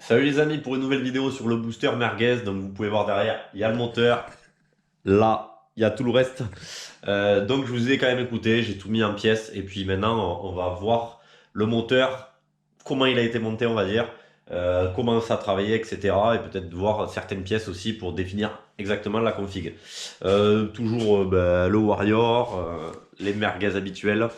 Salut les amis pour une nouvelle vidéo sur le booster merguez. Donc vous pouvez voir derrière, il y a le moteur. Là, il y a tout le reste. Donc je vous ai quand même écouté, j'ai tout mis en pièces. Et puis maintenant, on va voir le moteur, comment il a été monté, on va dire, comment ça a travaillé, etc. Et peut-être voir certaines pièces aussi pour définir exactement la config. Toujours le Warrior, les merguez habituels,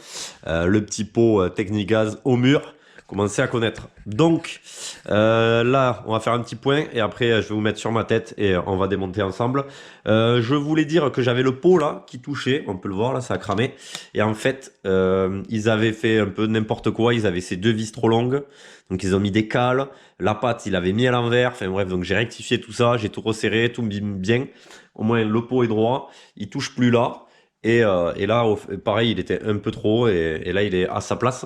le petit pot Technigaz au mur. Commencez à connaître. Donc là, on va faire un petit point et après je vais vous mettre sur ma tête et on va démonter ensemble. Je voulais dire que j'avais le pot là qui touchait, on peut le voir là, ça a cramé. Et en fait, ils avaient fait un peu n'importe quoi, ils avaient ces deux vis trop longues, donc ils ont mis des cales, la patte il avait mis à l'envers, enfin bref, donc j'ai rectifié tout ça, j'ai tout resserré, tout mis bien. Au moins le pot est droit, il touche plus là. Et là, pareil, il était un peu trop et là, il est à sa place.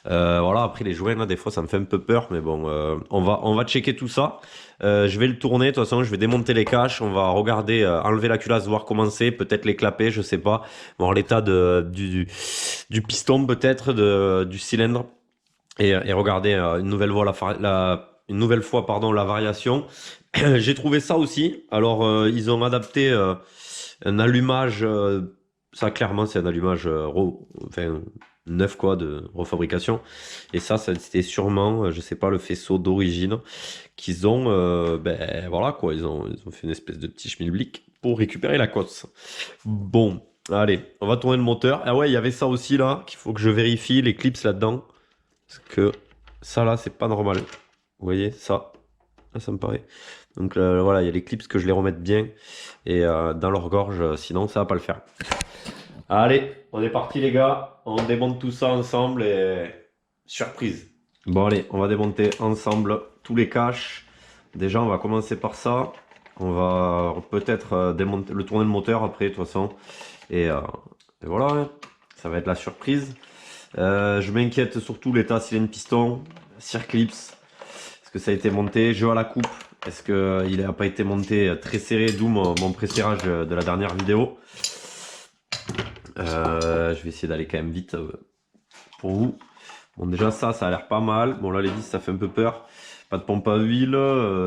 Voilà, après les joints, là, des fois, ça me fait un peu peur, mais bon, on va checker tout ça. Je vais le tourner, de toute façon, je vais démonter les caches, on va regarder, enlever la culasse, voir comment c'est, peut-être les clapper, je sais pas, voir l'état du piston peut-être, du cylindre, et regarder une nouvelle fois une nouvelle fois, pardon, la variation. J'ai trouvé ça aussi. Alors, ils ont adapté un allumage. Ça, clairement, c'est un allumage enfin, neuf quoi, de refabrication. Et ça c'était sûrement, je sais pas, le faisceau d'origine qu'ils ont. Ben voilà quoi, ils ont fait une espèce de petit schmilblick pour récupérer la cosse. Bon, allez, on va tourner le moteur. Ah ouais, il y avait ça aussi là, qu'il faut que je vérifie, les clips là-dedans. Parce que ça là, c'est pas normal. Vous voyez, ça me paraît. Donc voilà, il y a les clips que je les remette bien et dans leur gorge, sinon ça va pas le faire. Allez, on est parti les gars, on démonte tout ça ensemble et surprise. Bon allez, on va démonter ensemble tous les caches. Déjà on va commencer par ça. On va peut-être démonter le tourner le moteur après de toute façon. Et voilà, hein. Ça va être la surprise. Je m'inquiète surtout l'état cylindre piston, circlips. Est-ce que ça a été monté? Jeu à la coupe. Est-ce qu'il n'a pas été monté très serré, d'où mon pré-serrage de la dernière vidéo. Je vais essayer d'aller quand même vite pour vous. Bon déjà ça a l'air pas mal. Bon là les vis ça fait un peu peur. Pas de pompe à huile.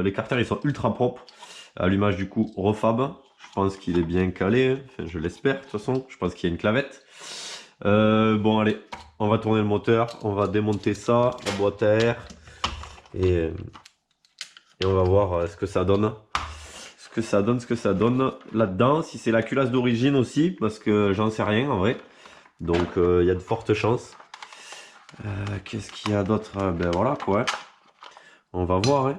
Les carters ils sont ultra propres. Allumage du coup refab. Je pense qu'il est bien calé. Hein. Enfin je l'espère de toute façon. Je pense qu'il y a une clavette. Bon allez, on va tourner le moteur. On va démonter ça, la boîte à air. Et on va voir ce que ça donne. Ce que ça donne là-dedans. Si c'est la culasse d'origine aussi. Parce que j'en sais rien en vrai. Donc il y a de fortes chances. Qu'est-ce qu'il y a d'autre? Ben voilà quoi. On va voir. Hein.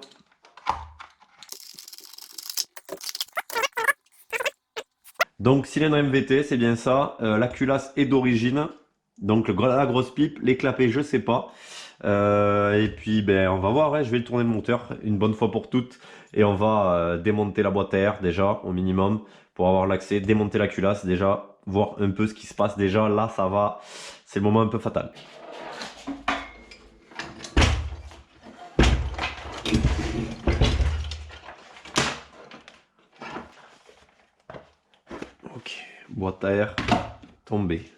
Donc cylindre MVT, c'est bien ça. La culasse est d'origine. Donc la grosse pipe, les clapets, je sais pas. Et puis ben on va voir. Hein. Je vais le tourner le moteur une bonne fois pour toutes. Et on va démonter la boîte à air déjà au minimum pour avoir l'accès. Démonter la culasse déjà. Voir un peu ce qui se passe déjà. Là ça va. C'est le moment un peu fatal. Ok, boîte à air tombée.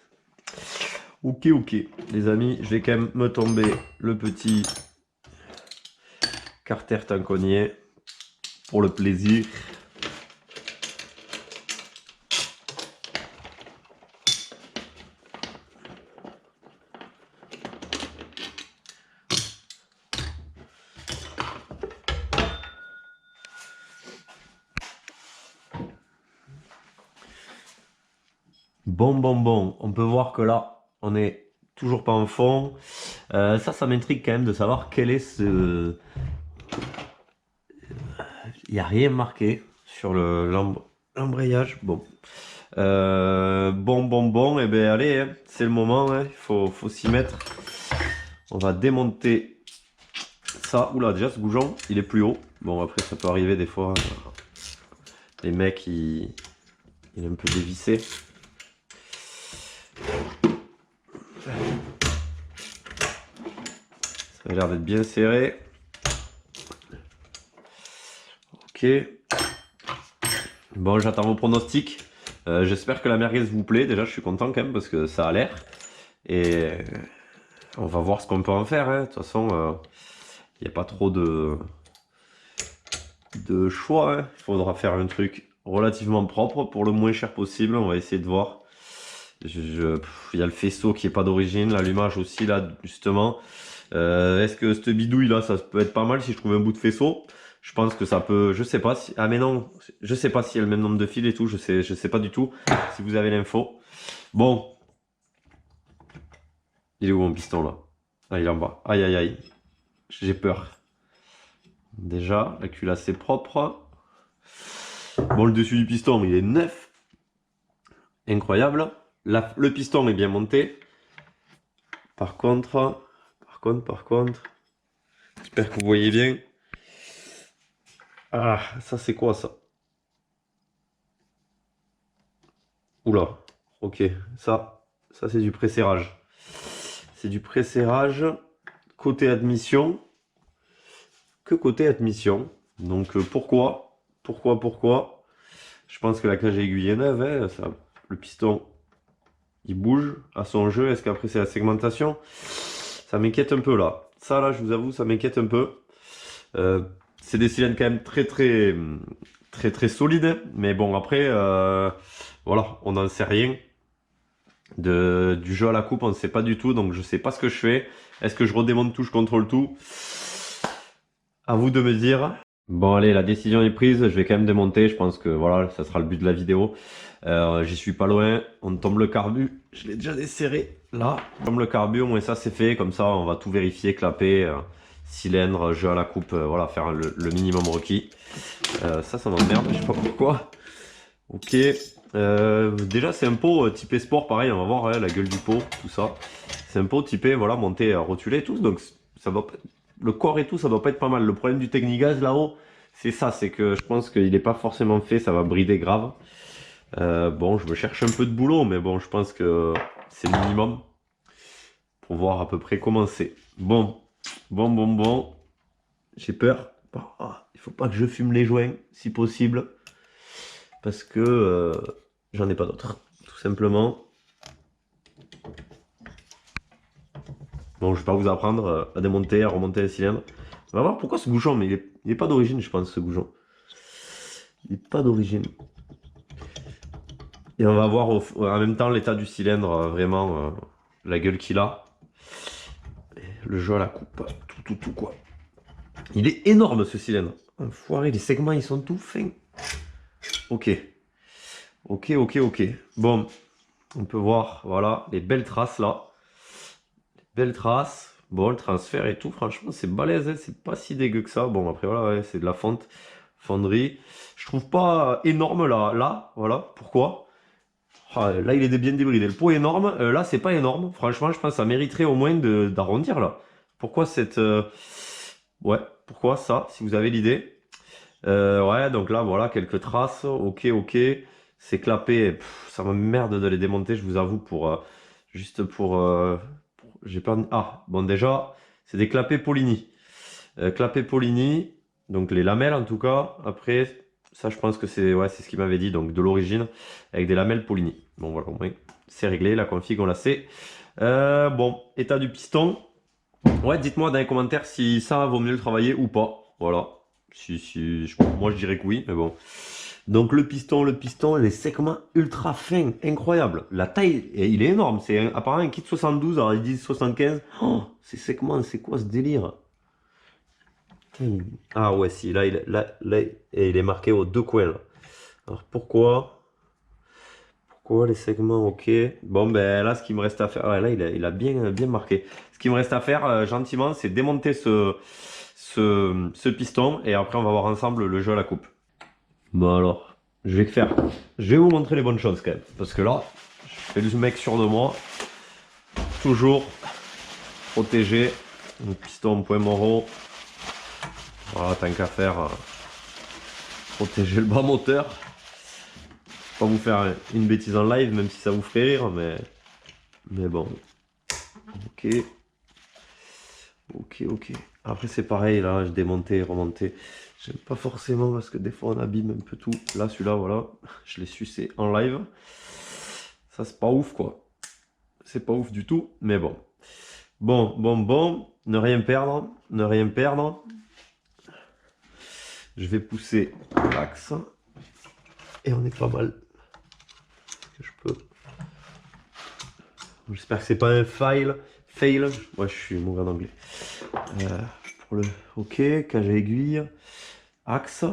Ok, les amis, je vais quand même me tomber le petit carter tanconnier pour le plaisir. Bon, on peut voir que là, on est toujours pas en fond. Ça m'intrigue quand même de savoir quel est ce... Il n'y a rien marqué sur l'embrayage. Bon. Bon, et ben allez, hein, c'est le moment, hein, faut s'y mettre. On va démonter ça. Oula, déjà ce goujon, il est plus haut. Bon, après, ça peut arriver des fois. Les mecs, il est un peu dévissé. Ça a l'air d'être bien serré. Ok. Bon, j'attends vos pronostics. J'espère que la merguez vous plaît. Déjà, je suis content quand même parce que ça a l'air. Et on va voir ce qu'on peut en faire. Hein. De toute façon, il n'y a pas trop de... de choix, hein. Il faudra faire un truc relativement propre pour le moins cher possible. On va essayer de voir. Il y a le faisceau qui est pas d'origine, l'allumage aussi là justement. Est-ce que cette bidouille là, ça peut être pas mal si je trouve un bout de faisceau? Je pense que ça peut, je sais pas si, ah mais non, je sais pas s'il y a le même nombre de fils et tout, je sais pas du tout si vous avez l'info. Bon, il est où mon piston là? Ah, il est en bas. Aïe aïe aïe, j'ai peur. Déjà, la culasse est propre. Bon, le dessus du piston, il est neuf. Incroyable. Le piston est bien monté. Par contre, j'espère que vous voyez bien. Ah, ça c'est quoi ça? Oula, ok, ça c'est du pré-serrage. C'est du pré-serrage côté admission. Que côté admission. Donc pourquoi? Pourquoi? Je pense que la cage à aiguille est neuve, hein, le piston il bouge à son jeu. Est-ce qu'après c'est la segmentation? Ça m'inquiète un peu là. Ça là, je vous avoue, ça m'inquiète un peu. C'est des cylindres quand même très solides. Mais bon, après, voilà, on n'en sait rien. Du jeu à la coupe, on ne sait pas du tout. Donc je sais pas ce que je fais. Est-ce que je redémonte tout, je contrôle tout? À vous de me dire. Bon allez, la décision est prise, je vais quand même démonter, je pense que voilà, ça sera le but de la vidéo. J'y suis pas loin, on tombe le carbu, je l'ai déjà desserré, là. On tombe le carbu, au moins ça c'est fait, comme ça on va tout vérifier, clapper, cylindre, jeu à la coupe, voilà, faire le minimum requis. Ça m'emmerde, je sais pas pourquoi. Ok, déjà c'est un pot typé sport, pareil, on va voir hein, la gueule du pot, tout ça. C'est un pot typé, voilà, monté, rotulé et tout, donc ça va pas... Le corps et tout, ça doit pas être pas mal. Le problème du Technigaz là-haut, c'est ça, c'est que je pense qu'il n'est pas forcément fait, ça va brider grave. Bon, je me cherche un peu de boulot, mais bon, je pense que c'est le minimum pour voir à peu près comment c'est. Bon. J'ai peur. Il faut pas que je fume les joints, si possible, parce que j'en ai pas d'autres, tout simplement. Bon, je vais pas vous apprendre à démonter, à remonter les cylindres. On va voir pourquoi ce bouchon, mais il est pas d'origine, je pense, ce bouchon. Il est pas d'origine. Et on va voir en même temps l'état du cylindre, vraiment la gueule qu'il a. Et le jeu à la coupe, tout quoi. Il est énorme ce cylindre. Enfoiré, les segments ils sont tout fins. Ok. Bon, on peut voir, voilà, les belles traces là. Les belles traces. Bon, le transfert et tout, franchement, c'est balèze, hein, c'est pas si dégueu que ça. Bon, après, voilà, ouais, c'est de la fonderie. Je trouve pas énorme là, voilà. Pourquoi? Ah, là, il est bien débridé. Le pot est énorme. Là, c'est pas énorme. Franchement, je pense que ça mériterait au moins d'arrondir là. Pourquoi cette. Ouais, pourquoi ça, si vous avez l'idée? Ouais, donc là, voilà, quelques traces. Ok. C'est clapé. Ça m'emmerde de les démonter, je vous avoue, juste j'ai pas. Ah, bon, déjà, c'est des clapets Polini. Clapets Polini, donc les lamelles en tout cas. Après, ça, je pense que c'est ouais, c'est ce qu'il m'avait dit, donc de l'origine, avec des lamelles Polini. Bon, voilà, au moins, c'est réglé. La config, on la sait. Bon, état du piston. Ouais, dites-moi dans les commentaires si ça vaut mieux le travailler ou pas. Voilà. Moi, je dirais que oui, mais bon. Donc le piston, les segments ultra fins, incroyable. La taille, il est énorme. C'est apparemment un kit 72, alors ils disent 75. Oh, ces segments, c'est quoi ce délire? Putain. Ah ouais, si, là, il est marqué aux deux coins. Là. Alors pourquoi les segments, ok. Bon, ben là, ce qu'il me reste à faire, ouais, là, il a bien marqué. Ce qu'il me reste à faire, gentiment, c'est démonter ce piston et après, on va voir ensemble le jeu à la coupe. Bon, alors, je vais vous montrer les bonnes choses quand même. Parce que là, je fais le mec sûr de moi. Toujours protégé. Le piston en point moro. Voilà, tant qu'à faire, protéger le bas moteur. Pas vous faire une bêtise en live, même si ça vous ferait rire, mais bon. Ok. Après c'est pareil, là, je démontais, remontais. J'aime pas forcément parce que des fois on abîme un peu tout. Là, celui-là, voilà, je l'ai sucé en live. Ça, c'est pas ouf, quoi. C'est pas ouf du tout, mais bon. Bon. Ne rien perdre. Je vais pousser l'axe. Et on est pas mal. Je peux. J'espère que c'est pas un fail. Moi, je suis mauvais en anglais. Pour le OK, cage à aiguille. Axe.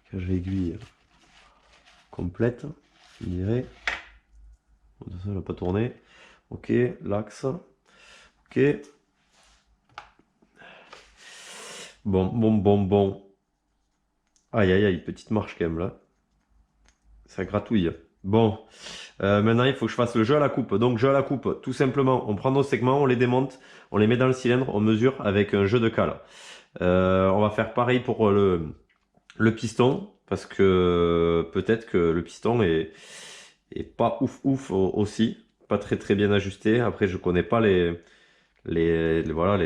Cage à aiguille complète, je dirais. Ça n'a pas tourné. OK, l'axe. OK. Bon. Aïe, aïe, aïe, petite marche quand même là. Ça gratouille. Bon, maintenant il faut que je fasse le jeu à la coupe. Donc jeu à la coupe, tout simplement, on prend nos segments, on les démonte, on les met dans le cylindre, on mesure avec un jeu de cale. On va faire pareil pour le piston, parce que peut-être que le piston est pas ouf aussi, pas très bien ajusté. Après, je connais pas voilà,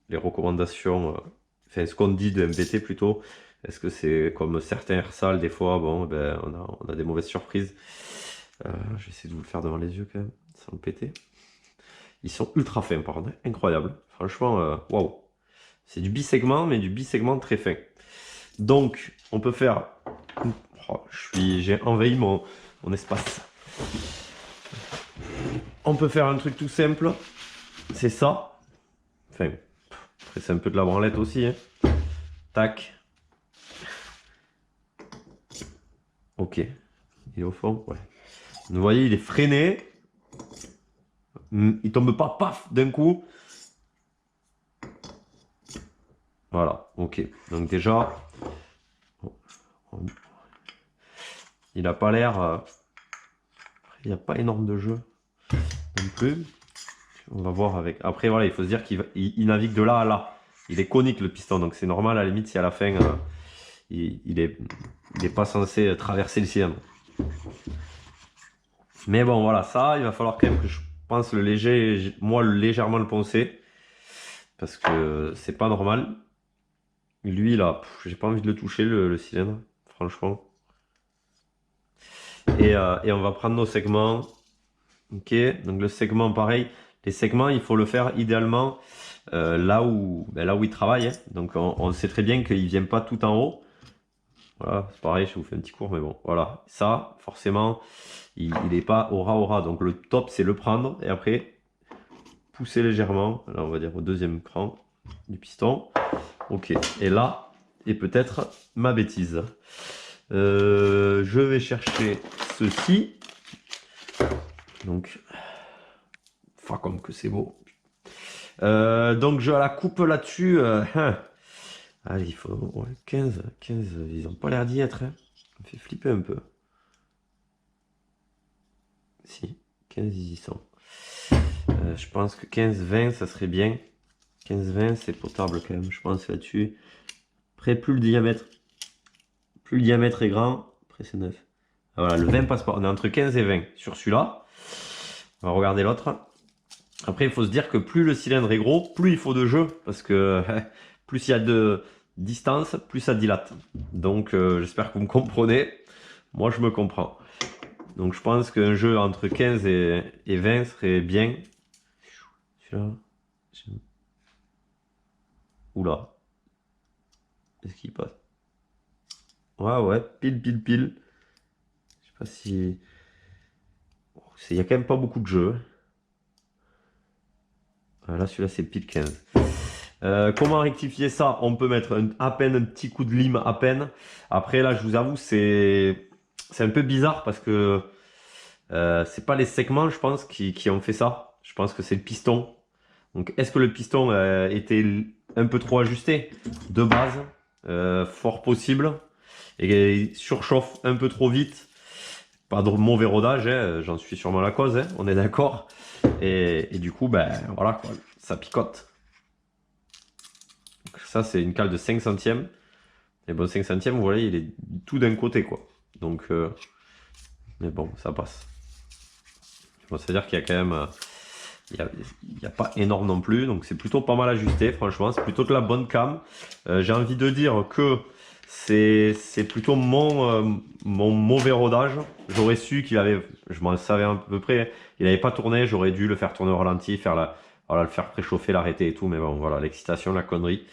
les recommandations, enfin ce qu'on dit de MBT plutôt. Est-ce que c'est comme certains RSAL, des fois, bon, ben, on a des mauvaises surprises. Je vais essayer de vous le faire devant les yeux quand même, sans le péter. Ils sont ultra fins par contre, incroyable. Franchement, waouh. C'est du bisegment, mais du bisegment très fin. Donc, on peut faire... Oh, j'ai envahi mon espace. On peut faire un truc tout simple. C'est ça. Enfin, après c'est un peu de la branlette aussi. Hein. Tac. Ok. Il est au fond, ouais. Vous voyez, il est freiné. Il tombe pas, paf, d'un coup. Voilà, ok. Donc déjà, il n'a pas l'air... il n'y a pas énorme de jeu non plus. On va voir avec... Après, voilà, il faut se dire qu'il navigue de là à là. Il est conique, le piston, donc c'est normal, à la limite, si à la fin, il est pas censé traverser le cylindre. Mais bon, voilà, ça, il va falloir quand même que je pense légèrement le poncer. Parce que c'est pas normal. Lui, là, j'ai pas envie de le toucher, le cylindre, franchement. Et on va prendre nos segments. Ok, donc le segment, pareil. Les segments, il faut le faire idéalement là où il travaille. Hein. Donc on sait très bien qu'il ne vient pas tout en haut. Voilà, c'est pareil, je vous fais un petit cours, mais bon, voilà. Ça, forcément, il n'est pas au ras. Donc le top, c'est le prendre et après pousser légèrement. Là, on va dire au deuxième cran du piston. Ok, et là, et peut-être ma bêtise. Je vais chercher ceci. Donc, comme que c'est beau. Donc, je la coupe là-dessus. Allez, il faut ouais, 15, ils n'ont pas l'air d'y être. Hein. Ça me fait flipper un peu. Si, 15, ils y sont. Je pense que 15-20, ça serait bien. 15-20, c'est potable quand même, je pense, là-dessus. Après, plus le diamètre est grand, après c'est 9. Voilà, le 20 passe pas. On est entre 15 et 20 sur celui-là. On va regarder l'autre. Après, il faut se dire que plus le cylindre est gros, plus il faut de jeu. Parce que plus il y a de distance, plus ça dilate. Donc, j'espère que vous me comprenez. Moi, je me comprends. Donc, je pense qu'un jeu entre 15 et 20 serait bien. Celui-là. Oula. Est-ce qu'il passe? Ouais, pile. Je sais pas si... Il n'y a quand même pas beaucoup de jeux. Là, celui-là, c'est pile 15. Comment rectifier ça? On peut mettre à peine un petit coup de lime, à peine. Après, là, je vous avoue, c'est un peu bizarre parce que c'est pas les segments, je pense, qui ont fait ça. Je pense que c'est le piston. Donc, est-ce que le piston était un peu trop ajusté de base? Fort possible. Et il surchauffe un peu trop vite. Pas de mauvais rodage, hein, j'en suis sûrement la cause, hein, on est d'accord. Et du coup, ben voilà, quoi, ça picote. Donc ça, c'est une cale de 5 centièmes. Et bon, 5 centièmes, vous voyez, il est tout d'un côté, quoi. Donc, mais bon, ça passe. Bon, c'est-à-dire qu'il y a quand même... il n'y a pas énorme non plus, donc c'est plutôt pas mal ajusté, franchement. C'est plutôt de la bonne cam. J'ai envie de dire que c'est plutôt mon mauvais rodage. J'aurais su qu'il avait, je m'en savais à peu près, il n'avait pas tourné, j'aurais dû le faire tourner au ralenti, faire Voilà, le faire préchauffer, l'arrêter et tout, mais bon, voilà, l'excitation, la connerie.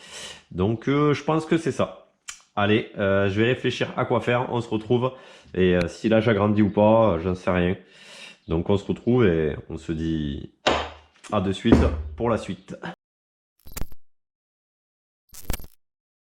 Donc, je pense que c'est ça. Allez, je vais réfléchir à quoi faire, on se retrouve. Et si l'âge a grandi ou pas, j'en sais rien. Donc, on se retrouve et on se dit à de suite pour la suite.